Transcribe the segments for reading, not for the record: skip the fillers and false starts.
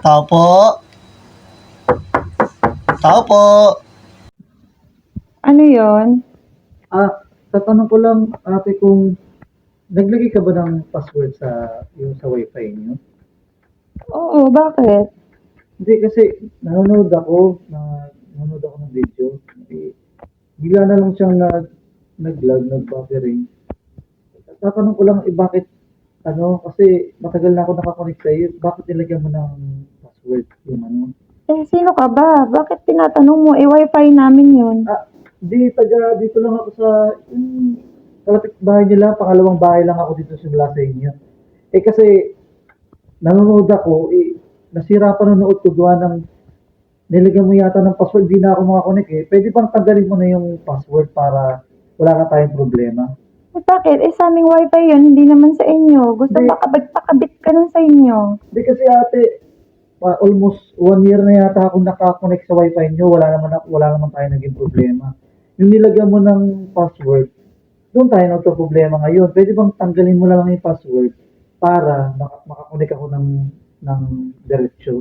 Tao po. Tao po. Ano yon? Tatanong ko lang ate kung naglagay ka ba ng password sa wifi niyo? Oo, bakit? Hindi kasi nanonood ako ng video. Bigla na lang siyang nag-lag, nag-buffering. Tatanong ko lang bakit kasi matagal na ako nakakonect sa iyo. Bakit nilagyan mo ng password yung ano? Sino ka ba? Bakit tinatanong mo? Wifi namin yun. Dito lang ako sa kalapit bahay nila, pangalawang bahay lang ako dito simula sa inyo. Kasi nanonood ako, nasira panonood ko gawa ng nilagyan mo yata ng password, di na ako makakonect Pwede bang tanggalin mo na yung password para wala na tayong problema? Bakit? Sa aming wifi yun, hindi naman sa inyo. Gusto Hindi. ba pakabit ka nun sa inyo? Hindi kasi ate, almost 1 year na yata ako nakakonect sa wifi nyo, wala naman tayo naging problema. Yung nilagyan mo ng password, doon tayo nagka-problema ngayon. Pwede bang tanggalin mo na lang yung password para makakonect ako ng diretsyo?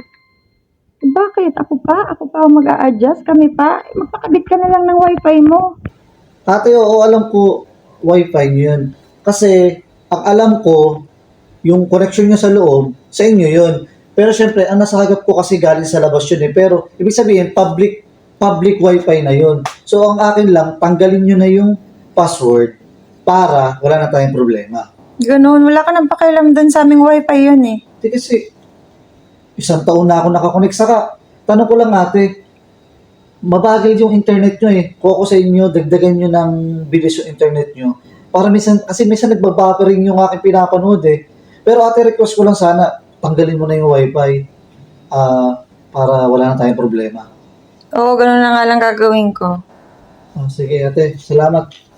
Bakit? Ako pa? Ako pa ang mag-a-adjust? Kami pa? Magpakabit ka na lang ng wifi mo. Ate, oo, alam ko, wifi nyo yun. Kasi, ang alam ko, yung connection nyo sa loob, sa inyo yun. Pero syempre, ang nasa hagap ko kasi galing sa labas yun Pero, ibig sabihin, public wifi na yun. So, ang akin lang, tanggalin nyo na yung password para wala na tayong problema. Ganun, wala ka nang pakialam dun sa aming wifi yun Hindi kasi, isang taon na ako nakakonect. Saka, tanong ko lang ate, mabagal yung internet nyo Kung ako sa inyo, dagdagan nyo ng bilis yung internet nyo. Para minsan nagbabuffering yung aking pinapanood Pero ate, request ko lang sana, tanggalin mo na yung wifi para wala na tayong problema. Oo, ganun na nga lang gagawin ko. Sige ate, salamat.